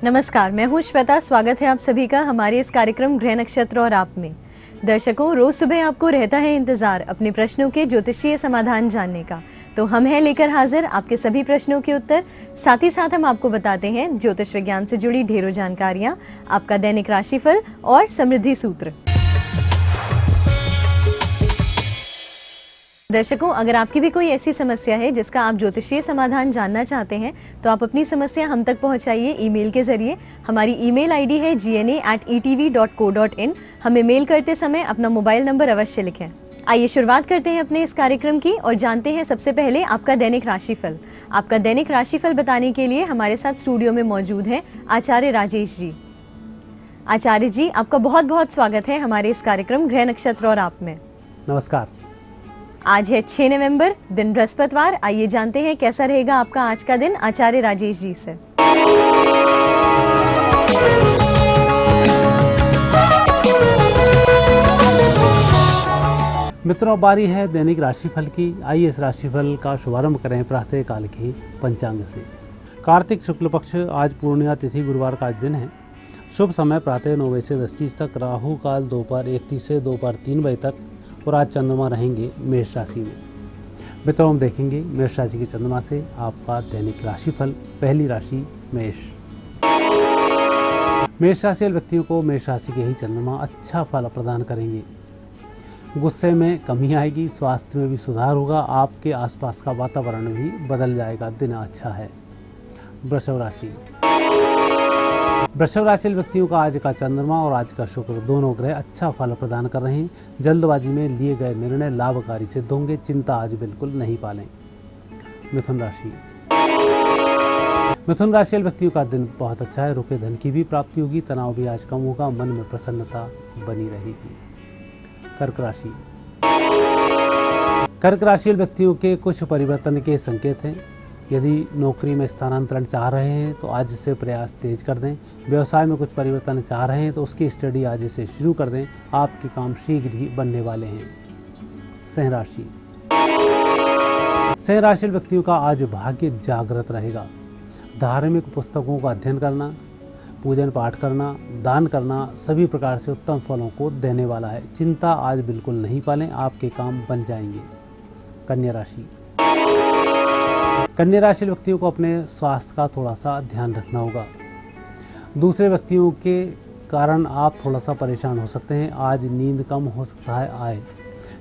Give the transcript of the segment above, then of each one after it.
नमस्कार, मैं हूँ श्वेता। स्वागत है आप सभी का हमारे इस कार्यक्रम ग्रह नक्षत्र और आप में। दर्शकों, रोज सुबह आपको रहता है इंतजार अपने प्रश्नों के ज्योतिषीय समाधान जानने का, तो हम हैं लेकर हाजिर आपके सभी प्रश्नों के उत्तर। साथ ही साथ हम आपको बताते हैं ज्योतिष विज्ञान से जुड़ी ढेरों जानकारियाँ, आपका दैनिक राशिफल और समृद्धि सूत्र। दर्शकों, अगर आपकी भी कोई ऐसी समस्या है जिसका आप ज्योतिषीय समाधान जानना चाहते हैं तो आप अपनी समस्या हम तक पहुंचाइए ईमेल के जरिए। हमारी ईमेल आईडी है gna@etv.co.in। हमें मेल करते समय अपना मोबाइल नंबर अवश्य लिखें। आइए शुरुआत करते हैं अपने इस कार्यक्रम की और जानते हैं सबसे पहले आपका दैनिक राशिफल। आपका दैनिक राशिफल बताने के लिए हमारे साथ स्टूडियो में मौजूद हैं आचार्य राजेश जी। आचार्य जी, आपका बहुत बहुत स्वागत है हमारे इस कार्यक्रम गृह नक्षत्र और आप में। नमस्कार। आज है 6 नवंबर, दिन बृहस्पतिवार। आइए जानते हैं कैसा रहेगा आपका आज का दिन आचार्य राजेश जी से। मित्रों, बारी है दैनिक राशिफल की। आइए इस राशिफल का शुभारंभ करें प्रातः काल की पंचांग से। कार्तिक शुक्ल पक्ष आज पूर्णिमा तिथि गुरुवार का दिन है। शुभ समय प्रातः 9 बजे से 10:30 तक, राहु काल दोपहर 1:30 से दोपहर 3 बजे तक और आज चंद्रमा रहेंगे मेष राशि में। मित्रों, हम देखेंगे मेष राशि के चंद्रमा से आपका दैनिक राशिफल। पहली राशि मेष। मेष राशि व्यक्तियों को मेष राशि के ही चंद्रमा अच्छा फल प्रदान करेंगे। गुस्से में कमी आएगी, स्वास्थ्य में भी सुधार होगा, आपके आसपास का वातावरण भी बदल जाएगा, दिन अच्छा है। वृषभ राशि। वृषभ राशि व्यक्तियों का आज का चंद्रमा और आज का शुक्र दोनों ग्रह अच्छा फल प्रदान कर रहे हैं। जल्दबाजी में लिए गए निर्णय लाभकारी सिद्ध होंगे, चिंता आज बिल्कुल नहीं पालें। मिथुन राशि। मिथुन राशि व्यक्तियों का दिन बहुत अच्छा है। रुके धन की भी प्राप्ति होगी, तनाव भी आज कम होगा, मन में प्रसन्नता बनी रहेगी। कर्क राशि। कर्क राशि व्यक्तियों के कुछ परिवर्तन के संकेत हैं। यदि नौकरी में स्थानांतरण चाह रहे हैं तो आज से प्रयास तेज कर दें। व्यवसाय में कुछ परिवर्तन चाह रहे हैं तो उसकी स्टडी आज से शुरू कर दें, आपके काम शीघ्र ही बनने वाले हैं। सिंह राशि। सिंह राशि व्यक्तियों का आज भाग्य जागृत रहेगा। धार्मिक पुस्तकों का अध्ययन करना, पूजन पाठ करना, दान करना सभी प्रकार से उत्तम फलों को देने वाला है। चिंता आज बिल्कुल नहीं पालें, आपके काम बन जाएंगे। कन्या राशि। कन्या राशि व्यक्तियों को अपने स्वास्थ्य का थोड़ा सा ध्यान रखना होगा। दूसरे व्यक्तियों के कारण आप थोड़ा सा परेशान हो सकते हैं। आज नींद कम हो सकता है आए,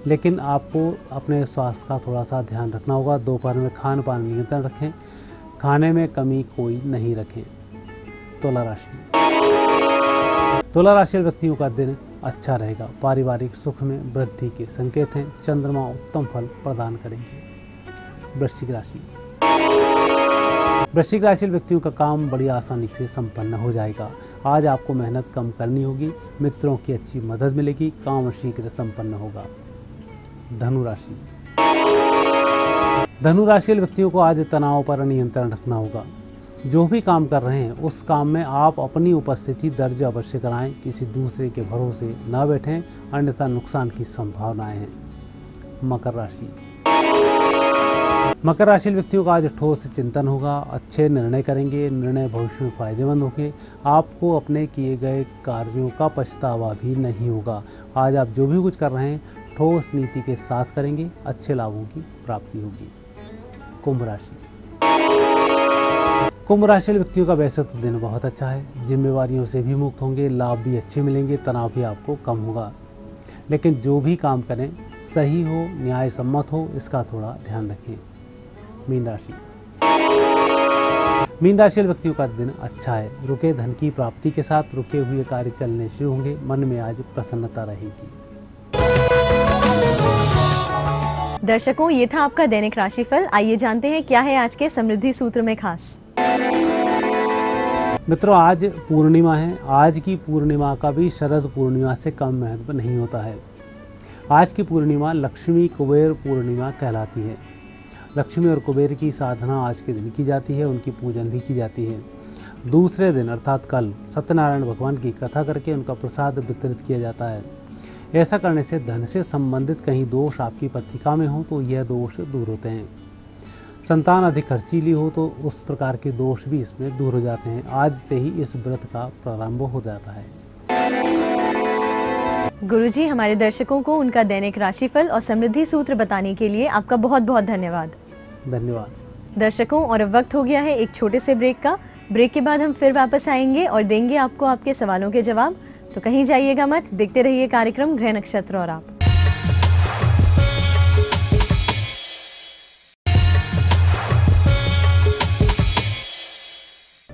लेकिन आपको अपने स्वास्थ्य का थोड़ा सा ध्यान रखना होगा। दोपहर में खान पान नियंत्रण रखें, खाने में कमी कोई नहीं रखें। तुला राशि। तुला राशि व्यक्तियों का दिन अच्छा रहेगा। पारिवारिक सुख में वृद्धि के संकेत हैं। चंद्रमा उत्तम फल प्रदान करेंगे। वृश्चिक राशि। वृश्चिक राशि व्यक्तियों का काम बड़ी आसानी से संपन्न हो जाएगा। आज आपको मेहनत कम करनी होगी, मित्रों की अच्छी मदद मिलेगी, काम शीघ्र संपन्न होगा। धनु राशि। धनु राशि व्यक्तियों को आज तनाव पर नियंत्रण रखना होगा। जो भी काम कर रहे हैं उस काम में आप अपनी उपस्थिति दर्ज अवश्य कराएं। किसी दूसरे के भरोसे न बैठें, अन्यथा नुकसान की संभावनाएं हैं। मकर राशि। मकर राशि व्यक्तियों का आज ठोस चिंतन होगा। अच्छे निर्णय करेंगे, निर्णय भविष्य में फायदेमंद होंगे। आपको अपने किए गए कार्यों का पछतावा भी नहीं होगा। आज आप जो भी कुछ कर रहे हैं ठोस नीति के साथ करेंगे, अच्छे लाभों की प्राप्ति होगी। कुंभ राशि। कुंभ राशि व्यक्तियों का वैसे तो दिन बहुत अच्छा है। जिम्मेवारियों से भी मुक्त होंगे, लाभ भी अच्छे मिलेंगे, तनाव भी आपको कम होगा। लेकिन जो भी काम करें सही हो, न्याय सम्मत हो, इसका थोड़ा ध्यान रखें। मीन राशि। मीन राशि व्यक्तियों का दिन अच्छा है। रुके धन की प्राप्ति के साथ रुके हुए कार्य चलने शुरू होंगे। मन में आज प्रसन्नता रहेगी। दर्शकों, ये था आपका दैनिक राशिफल। आइए जानते हैं क्या है आज के समृद्धि सूत्र में खास। मित्रों, आज पूर्णिमा है। आज की पूर्णिमा का भी शरद पूर्णिमा से कम महत्व नहीं होता है। आज की पूर्णिमा लक्ष्मी कुबेर पूर्णिमा कहलाती है। लक्ष्मी और कुबेर की साधना आज के दिन की जाती है, उनकी पूजन भी की जाती है। दूसरे दिन अर्थात कल सत्यनारायण भगवान की कथा करके उनका प्रसाद वितरित किया जाता है। ऐसा करने से धन से संबंधित कहीं दोष आपकी पत्रिका में हो तो यह दोष दूर होते हैं। संतान अधिक खर्चीली हो तो उस प्रकार के दोष भी इसमें दूर हो जाते हैं। आज से ही इस व्रत का प्रारंभ हो जाता है। गुरुजी, हमारे दर्शकों को उनका दैनिक राशिफल और समृद्धि सूत्र बताने के लिए आपका बहुत बहुत धन्यवाद। धन्यवाद दर्शकों, और अब वक्त हो गया है एक छोटे से ब्रेक का। ब्रेक के बाद हम फिर वापस आएंगे और देंगे आपको आपके सवालों के जवाब। तो कहीं जाइएगा मत, देखते रहिए कार्यक्रम ग्रह नक्षत्र और आप।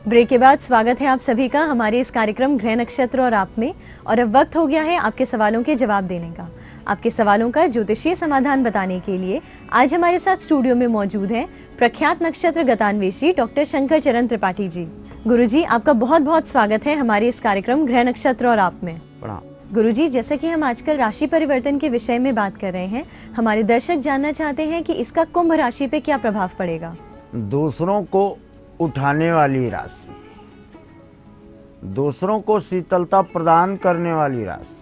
ब्रेक के बाद स्वागत है आप सभी का हमारे इस कार्यक्रम ग्रह नक्षत्र और आप में। और अब वक्त हो गया है आपके सवालों के जवाब देने का। आपके सवालों का ज्योतिषीय समाधान बताने के लिए आज हमारे साथ स्टूडियो में मौजूद हैं प्रख्यात नक्षत्र गतान्वेषी डॉक्टर शंकर चरण त्रिपाठी जी। गुरुजी, आपका बहुत बहुत स्वागत है हमारे इस कार्यक्रम ग्रह नक्षत्र और आप में। गुरुजी, जैसा कि हम आजकल राशि परिवर्तन के विषय में बात कर रहे हैं, हमारे दर्शक जानना चाहते हैं कि इसका कुंभ राशि पे क्या प्रभाव पड़ेगा। दूसरों को उठाने वाली राशि, दूसरों को शीतलता प्रदान करने वाली राशि,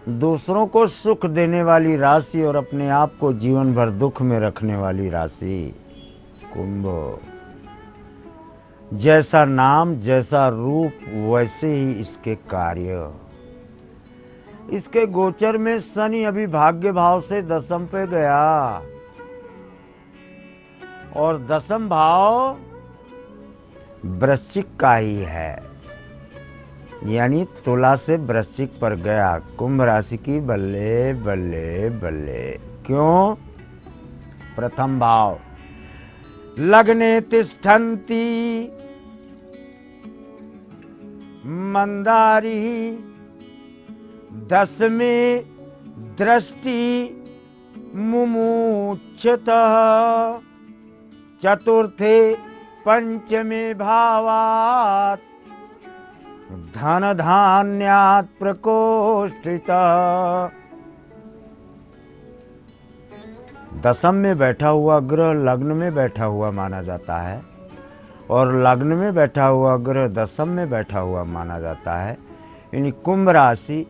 दूसरों को सुख देने वाली राशि और अपने आप को जीवन भर दुख में रखने वाली राशि कुंभ। जैसा नाम जैसा रूप वैसे ही इसके कार्य। इसके गोचर में शनि अभी भाग्य भाव से दशम पे गया और दशम भाव वृश्चिक का ही है, यानी तुला से वृश्चिक पर गया। कुंभ राशि की बल्ले बल्ले बल्ले। क्यों? प्रथम भाव लग्ने तिष्ठन्ति मंदारी, दशमे दृष्टि मुमुक्षतः, चतुर्थे पंचमे भावात् धन धान्यात् प्रकोष्ठितः। दशम में बैठा हुआ ग्रह लग्न में बैठा हुआ माना जाता है और लग्न में बैठा हुआ ग्रह दशम में बैठा हुआ माना जाता है। यानी कुंभ राशि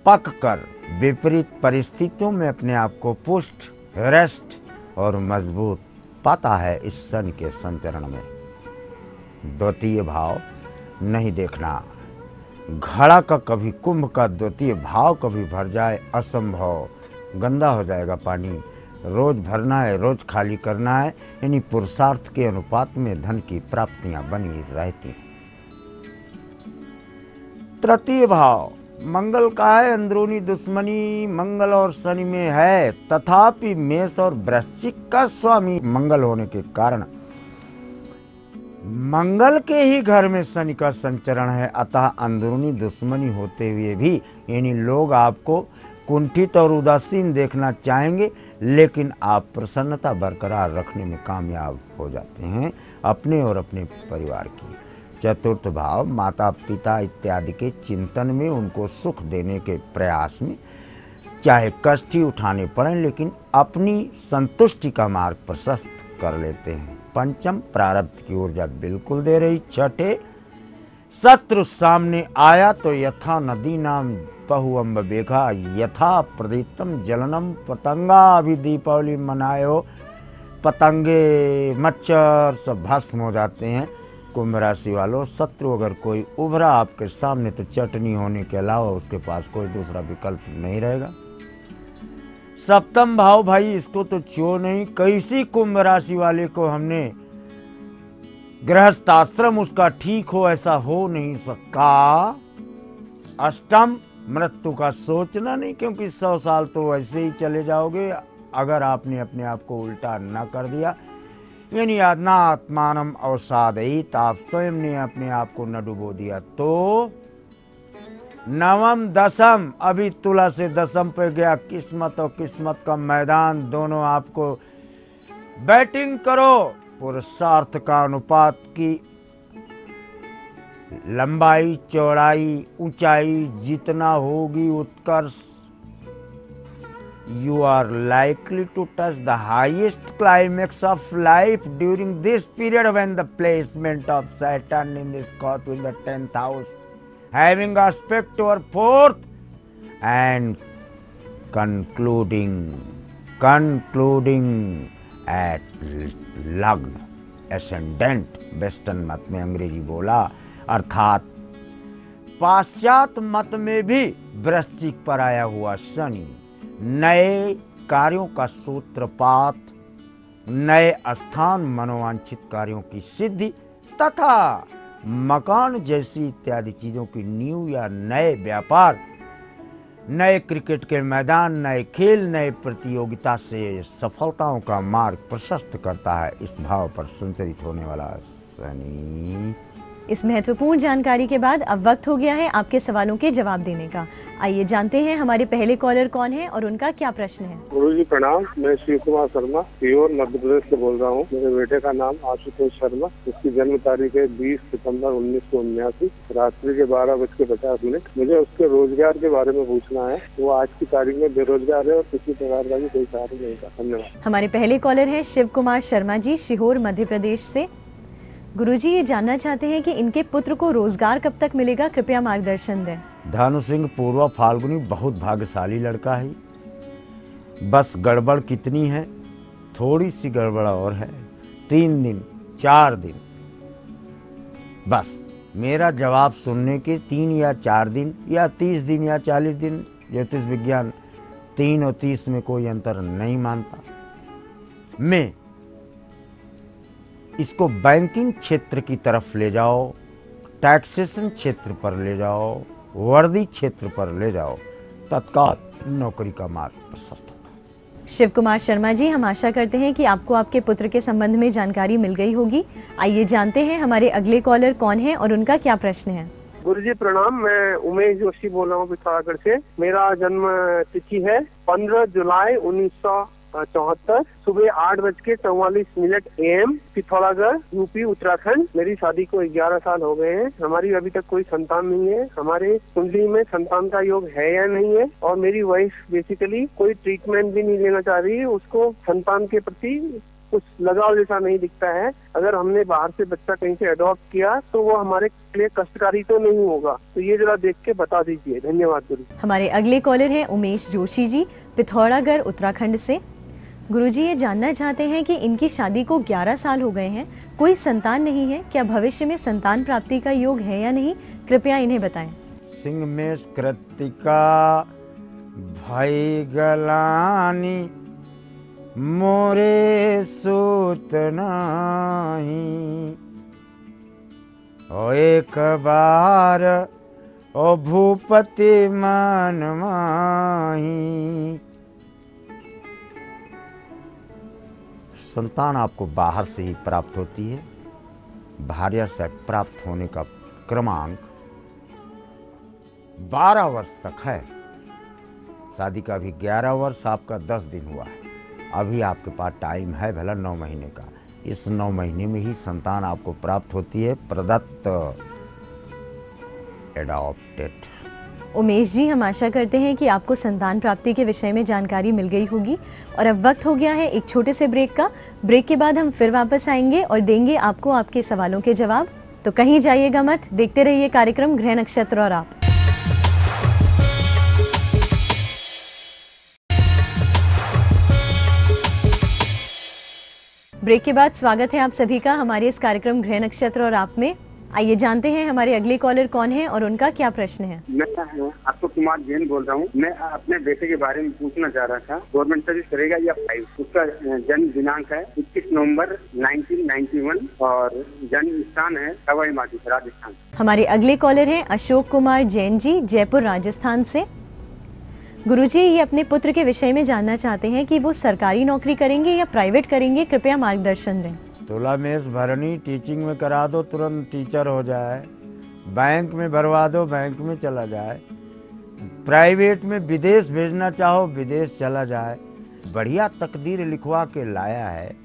पक कर विपरीत परिस्थितियों में अपने आप को पुष्ट, रेस्ट और मजबूत पाता है इस शनि के संचरण में। द्वितीय भाव नहीं देखना। घड़ा का कभी कुंभ का द्वितीय भाव कभी भर जाए असंभव, गंदा हो जाएगा पानी। रोज भरना है, रोज खाली करना है, यानी पुरुषार्थ के अनुपात में धन की प्राप्तियां बनी रहती। तृतीय भाव मंगल का है, अंदरूनी दुश्मनी मंगल और शनि में है, तथापि मेष और वृश्चिक का स्वामी मंगल होने के कारण मंगल के ही घर में शनि का संचरण है। अतः अंदरूनी दुश्मनी होते हुए भी यानी लोग आपको कुंठित और उदासीन देखना चाहेंगे, लेकिन आप प्रसन्नता बरकरार रखने में कामयाब हो जाते हैं अपने और अपने परिवार की। चतुर्थ भाव माता पिता इत्यादि के चिंतन में, उनको सुख देने के प्रयास में चाहे कष्ट ही उठाने पड़े, लेकिन अपनी संतुष्टि का मार्ग प्रशस्त कर लेते हैं। पंचम प्रारब्ध की ऊर्जा बिल्कुल दे रही। छठे शत्रु सामने आया तो यथा नदी नाम पहुअम्ब बेघा, यथा प्रदीप्तम जलनम पतंगा। अभी दीपावली मनाए हो, पतंगे मच्छर सब भस्म हो जाते हैं। कुंभ राशि वालों, शत्रु अगर कोई उभरा आपके सामने तो चटनी होने के अलावा उसके पास कोई दूसरा विकल्प नहीं रहेगा। सप्तम भाव भाई इसको तो छो नहीं, कैसी कुंभ राशि वाले को हमने गृहस्थ आश्रम उसका ठीक हो, ऐसा हो नहीं सकता। अष्टम मृत्यु का सोचना नहीं, क्योंकि 100 साल तो वैसे ही चले जाओगे अगर आपने अपने आप को उल्टा न कर दिया। यानी आत्मानम अवसादयित, आप स्वयं ने अपने आप को न डुबो दिया तो। नवम दशम अभी तुला से दशम पे गया, किस्मत और किस्मत का मैदान दोनों आपको बैटिंग करो। पुरुषार्थ का अनुपात की लंबाई चौड़ाई ऊंचाई जितना होगी उत्कर्ष, you are likely to touch the highest climax of life during this period when the placement of Saturn in the Scorpio in the 10th house having aspect to our 4th and concluding concluding at लग्न ascendant, western मत में अंग्रेजी बोला, अर्थात पाश्चात्य मत में भी वृश्चिक पर आया हुआ शनि नए कार्यों का सूत्रपात, नए स्थान, मनोवांछित कार्यों की सिद्धि तथा मकान जैसी इत्यादि चीज़ों की नींव या नए व्यापार, नए क्रिकेट के मैदान, नए खेल, नए प्रतियोगिता से सफलताओं का मार्ग प्रशस्त करता है। इस भाव पर संचरित होने वाला शनि। इस महत्वपूर्ण जानकारी के बाद अब वक्त हो गया है आपके सवालों के जवाब देने का। आइए जानते हैं हमारे पहले कॉलर कौन है और उनका क्या प्रश्न है। गुरुजी प्रणाम, मैं शिव कुमार शर्मा सीहोर मध्य प्रदेश से बोल रहा हूँ। मेरे बेटे का नाम आशुतोष शर्मा, उसकी जन्म तारीख है 20 सितंबर 1979, रात्रि के 12:50। मुझे उसके रोजगार के बारे में पूछना है। वो आज की तारीख में बेरोजगार है और किसी प्रकार का भी कोई कार्य नहीं था। धन्यवाद। हमारे पहले कॉलर है शिव कुमार शर्मा जी, सीहोर मध्य प्रदेश से। गुरुजी ये जानना चाहते हैं कि इनके पुत्र को रोजगार कब तक मिलेगा, कृपया मार्गदर्शन दें। धनु सिंह पूर्व फाल्गुनी बहुत भाग्यशाली लड़का है। बस गड़बड़ कितनी है, थोड़ी सी गड़बड़ और है। 3 दिन 4 दिन, बस मेरा जवाब सुनने के 3 या 4 दिन या 30 दिन या 40 दिन। ज्योतिष विज्ञान 3 और 30 में कोई अंतर नहीं मानता। मैं इसको बैंकिंग क्षेत्र की तरफ ले जाओ, टैक्सेशन क्षेत्र पर ले जाओ, वर्दी क्षेत्र पर ले जाओ, तत्काल नौकरी का मार्ग प्रशस्त होगा। शिव कुमार शर्मा जी, हम आशा करते हैं कि आपको आपके पुत्र के संबंध में जानकारी मिल गई होगी। आइए जानते हैं हमारे अगले कॉलर कौन है और उनका क्या प्रश्न है। गुरुजी प्रणाम, मैं उमेश जोशी बोल रहा हूँ पिथौरागढ़ से। मेरा जन्म तिथि है 15 जुलाई 1974, सुबह 8:44 AM, पिथौरागढ़, यूपी, उत्तराखंड। मेरी शादी को 11 साल हो गए हैं। हमारी अभी तक कोई संतान नहीं है। हमारे कुंडली में संतान का योग है या नहीं है, और मेरी वाइफ बेसिकली कोई ट्रीटमेंट भी नहीं लेना चाह रही है। उसको संतान के प्रति कुछ लगाव जैसा नहीं दिखता है। अगर हमने बाहर से बच्चा कहीं से अडॉप्ट किया तो वो हमारे लिए कष्टकारी तो नहीं होगा, तो ये जरा देख के बता दीजिए। धन्यवाद गुरु। हमारे अगले कॉलर हैं उमेश जोशी जी, पिथौरागढ़, उत्तराखंड से। गुरुजी ये जानना चाहते हैं कि इनकी शादी को 11 साल हो गए हैं, कोई संतान नहीं है, क्या भविष्य में संतान प्राप्ति का योग है या नहीं, कृपया इन्हें बताएं। सिंह में कृतिका भाई गलानी मोरे सूत नाही, ओ एक बार ओ भूपति मन माही। संतान आपको बाहर से ही प्राप्त होती है। भार्या से प्राप्त होने का क्रमांक 12 वर्ष तक है। शादी का भी 11 वर्ष, आपका 10 दिन हुआ है। अभी आपके पास टाइम है भला 9 महीने का। इस 9 महीने में ही संतान आपको प्राप्त होती है, प्रदत्त, एडॉप्टेड। उमेश जी, हम आशा करते हैं कि आपको संतान प्राप्ति के विषय में जानकारी मिल गई होगी। और अब वक्त हो गया है एक छोटे से ब्रेक का। ब्रेक के बाद हम फिर वापस आएंगे और देंगे आपको आपके सवालों के जवाब। तो कहीं जाइएगा मत, देखते रहिए कार्यक्रम ग्रह नक्षत्र और आप। ब्रेक के बाद स्वागत है आप सभी का हमारे इस कार्यक्रम गृह नक्षत्र और आप में। आइए जानते हैं हमारे अगले कॉलर कौन है और उनका क्या प्रश्न है। मैं आपको कुमार जैन बोल रहा हूँ। मैं अपने बेटे के बारे में पूछना चाह रहा था, गवर्नमेंट सर्विस करेगा या प्राइवेट। उसका जन्म दिनांक है 21 नवंबर 1991 और जन्म स्थान है सवाई माधोपुर, राजस्थान। हमारे अगले कॉलर हैं अशोक कुमार जैन जी, जयपुर, राजस्थान से। गुरुजी, ये अपने पुत्र के विषय में जानना चाहते हैं कि वो सरकारी नौकरी करेंगे या प्राइवेट करेंगे, कृपया मार्गदर्शन दें। तुला मेष भरनी, टीचिंग में करा दो, तुरंत टीचर हो जाए। बैंक में भरवा दो, बैंक में चला जाए। प्राइवेट में विदेश भेजना चाहो, विदेश चला जाए। बढ़िया तकदीर लिखवा के लाया है।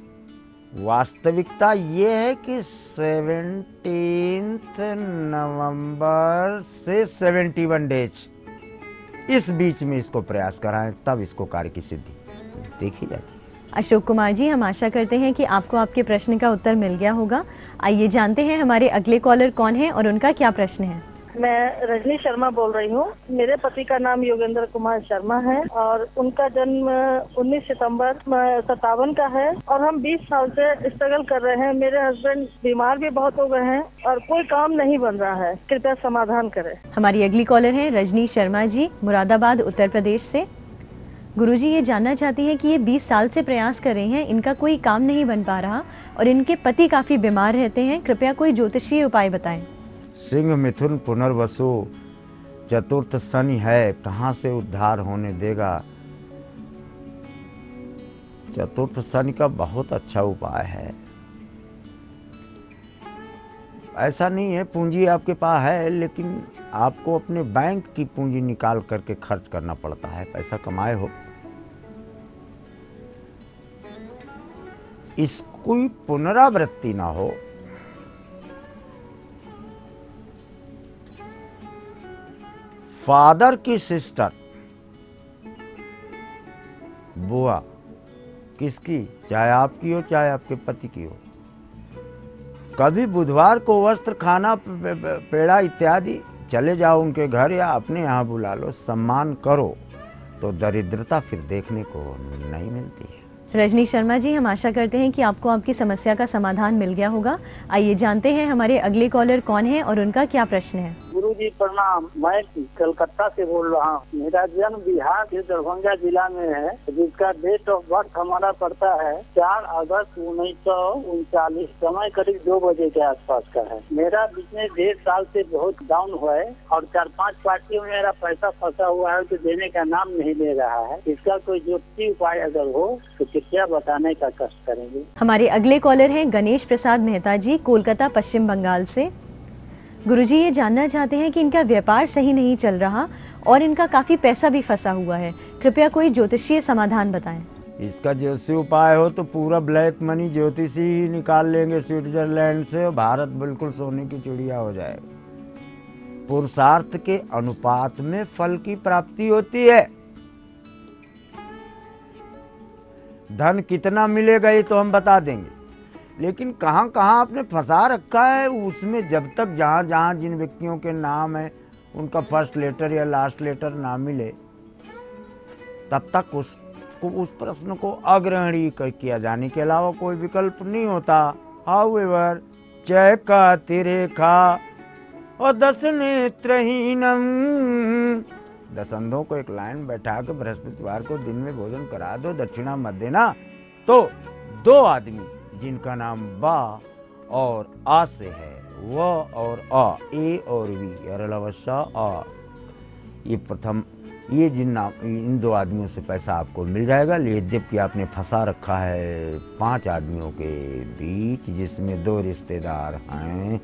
वास्तविकता ये है कि 17 नवंबर से 71 डेज इस बीच में इसको प्रयास कराएं, तब इसको कार्य की सिद्धि देखी जाती है। अशोक कुमार जी, हम आशा करते हैं कि आपको आपके प्रश्न का उत्तर मिल गया होगा। आइए जानते हैं हमारे अगले कॉलर कौन है और उनका क्या प्रश्न है। मैं रजनी शर्मा बोल रही हूँ। मेरे पति का नाम योगेंद्र कुमार शर्मा है और उनका जन्म 19 सितंबर 57 का है और हम 20 साल से स्ट्रगल कर रहे हैं। मेरे हस्बैंड बीमार भी बहुत हो गए हैं और कोई काम नहीं बन रहा है, कृपया समाधान करें। हमारी अगली कॉलर है रजनी शर्मा जी, मुरादाबाद, उत्तर प्रदेश से। गुरुजी ये जानना चाहती हैं कि ये 20 साल से प्रयास कर रही हैं, इनका कोई काम नहीं बन पा रहा और इनके पति काफ़ी बीमार रहते हैं, कृपया कोई ज्योतिषीय उपाय बताएं। सिंह मिथुन पुनर्वसु चतुर्थ शनि है, कहाँ से उद्धार होने देगा। चतुर्थ शनि का बहुत अच्छा उपाय है। ऐसा नहीं है पूंजी आपके पास है, लेकिन आपको अपने बैंक की पूंजी निकाल करके खर्च करना पड़ता है। पैसा कमाए हो, इसकी पुनरावृत्ति ना हो। फादर की सिस्टर, बुआ, किसकी, चाहे आपकी हो चाहे आपके पति की हो, कभी बुधवार को वस्त्र, खाना, पेड़ा इत्यादि चले जाओ उनके घर या अपने यहाँ बुला लो, सम्मान करो, तो दरिद्रता फिर देखने को नहीं मिलती है। रजनी शर्मा जी, हम आशा करते हैं कि आपको आपकी समस्या का समाधान मिल गया होगा। आइए जानते हैं हमारे अगले कॉलर कौन है और उनका क्या प्रश्न है। गुरुजी प्रणाम, मैं कलकत्ता से बोल रहा हूँ। मेरा जन्म बिहार के दरभंगा जिला में है, जिसका डेट ऑफ बर्थ हमारा पड़ता है 4 अगस्त 1939, समय करीब 2 बजे के आसपास का है। मेरा बिजनेस 1.5 साल से बहुत डाउन हुआ है और 4-5 पार्टियों में मेरा पैसा फंसा हुआ है, तो देने का नाम नहीं ले रहा है। इसका कोई ज्योतिषीय उपाय अगर हो तो कृपया बताने का कष्ट करेंगे। हमारे अगले कॉलर हैं गणेश प्रसाद मेहता जी, कोलकाता, पश्चिम बंगाल से। गुरुजी ये जानना चाहते हैं कि इनका व्यापार सही नहीं चल रहा और इनका काफ़ी पैसा भी फंसा हुआ है, कृपया कोई ज्योतिषीय समाधान बताएं। इसका ज्योतिषी उपाय हो तो पूरा ब्लैक मनी ज्योतिषी ही निकाल लेंगे स्विट्जरलैंड से, और भारत बिल्कुल सोने की चिड़िया हो जाएगा। पुरुषार्थ के अनुपात में फल की प्राप्ति होती है। धन कितना मिलेगा ये तो हम बता देंगे, लेकिन कहाँ कहाँ आपने फंसा रखा है उसमें जब तक जहाँ जहाँ जिन व्यक्तियों के नाम है उनका फर्स्ट लेटर या लास्ट लेटर ना मिले, तब तक उस प्रश्न को अग्रहणी किया जाने के अलावा कोई विकल्प नहीं होता। हाउएवर जय का तिरेखा और 10 नेत्रहीनम, 10 अंधों को एक लाइन बैठा के बृहस्पतिवार को दिन में भोजन करा दो, दक्षिणा मत देना। तो 2 आदमी जिनका नाम बा और आ से है, व और आ, ए और वी, अरलवशा आ, ये प्रथम, ये इन 2 आदमियों से पैसा आपको मिल जाएगा। यद्यपि आपने फंसा रखा है 5 आदमियों के बीच, जिसमें 2 रिश्तेदार हैं।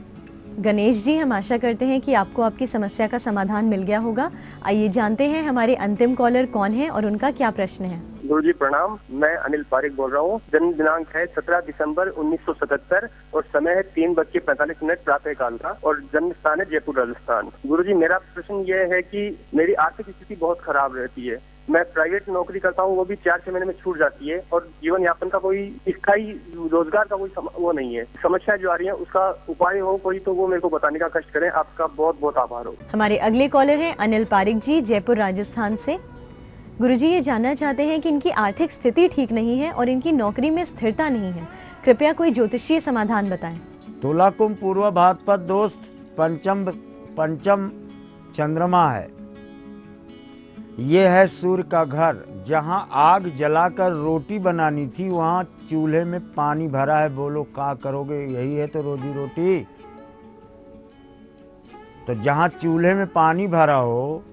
गणेश जी, हम आशा करते हैं कि आपको आपकी समस्या का समाधान मिल गया होगा। आइए जानते हैं हमारे अंतिम कॉलर कौन है और उनका क्या प्रश्न है। गुरुजी प्रणाम, मैं अनिल पारिक बोल रहा हूँ। जन्म दिनांक है 17 दिसंबर 1977 और समय है 3:45 प्रातः काल का और जन्म स्थान है जयपुर, राजस्थान। गुरुजी मेरा प्रश्न ये है कि मेरी आर्थिक स्थिति बहुत खराब रहती है। मैं प्राइवेट नौकरी करता हूँ, वो भी 4-6 महीने में छूट जाती है और जीवन यापन का कोई स्थायी रोजगार का कोई वो नहीं है। समस्या जो आ रही है उसका उपाय हो कोई तो वो मेरे को बताने का कष्ट करें। आपका बहुत बहुत आभार हो। हमारे अगले कॉलर हैं अनिल पारिक जी, जयपुर, राजस्थान से। गुरुजी ये जानना चाहते हैं कि इनकी आर्थिक स्थिति ठीक नहीं है और इनकी नौकरी में स्थिरता नहीं है, कृपया कोई ज्योतिषीय समाधान बताएं। तुला कुंभ पूर्व भाद्रपद दोस्त, पंचम चंद्रमा है। ये है सूर्य का घर। जहाँ आग जलाकर रोटी बनानी थी वहाँ चूल्हे में पानी भरा है। बोलो क्या करोगे? यही है तो रोजी रोटी। तो जहाँ चूल्हे में पानी भरा हो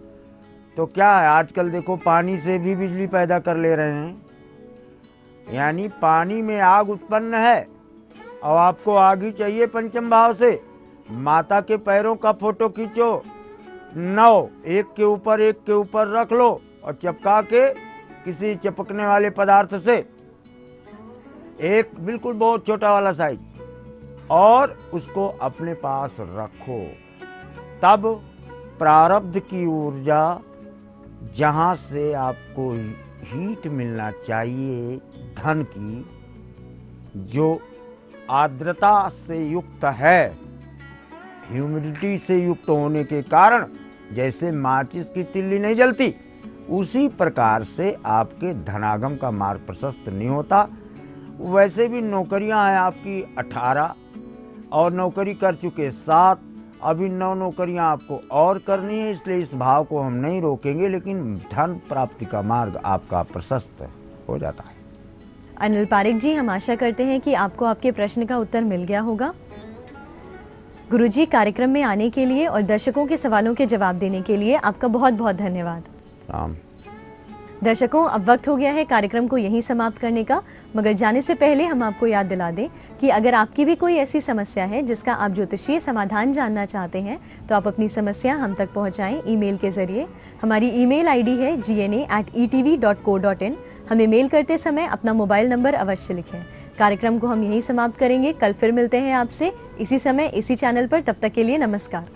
तो क्या है, आजकल देखो पानी से भी बिजली पैदा कर ले रहे हैं। यानी पानी में आग उत्पन्न है और आपको आग ही चाहिए पंचम भाव से। माता के पैरों का फोटो खींचो, 9 एक के ऊपर रख लो और चिपका के किसी चिपकने वाले पदार्थ से, एक बिल्कुल बहुत छोटा वाला साइज, और उसको अपने पास रखो। तब प्रारब्ध की ऊर्जा, जहाँ से आपको हीट मिलना चाहिए धन की, जो आर्द्रता से युक्त है, ह्यूमिडिटी से युक्त होने के कारण जैसे माचिस की तिल्ली नहीं जलती, उसी प्रकार से आपके धनागम का मार्ग प्रशस्त नहीं होता। वैसे भी नौकरियां हैं आपकी 18 और नौकरी कर चुके 7, अभी 9 नौकरियां आपको और करनी है, इसलिए इस भाव को हम नहीं रोकेंगे, लेकिन धन प्राप्ति का मार्ग आपका प्रशस्त हो जाता है। अनिल पारिक जी, हम आशा करते हैं कि आपको आपके प्रश्न का उत्तर मिल गया होगा। गुरुजी, कार्यक्रम में आने के लिए और दर्शकों के सवालों के जवाब देने के लिए आपका बहुत बहुत धन्यवाद। दर्शकों, अब वक्त हो गया है कार्यक्रम को यहीं समाप्त करने का, मगर जाने से पहले हम आपको याद दिला दें कि अगर आपकी भी कोई ऐसी समस्या है जिसका आप ज्योतिषीय समाधान जानना चाहते हैं तो आप अपनी समस्या हम तक पहुंचाएं ईमेल के जरिए। हमारी ईमेल आईडी है gna@etv.co.in। हमें मेल करते समय अपना मोबाइल नंबर अवश्य लिखें। कार्यक्रम को हम यहीं समाप्त करेंगे। कल फिर मिलते हैं आपसे इसी समय इसी चैनल पर। तब तक के लिए नमस्कार।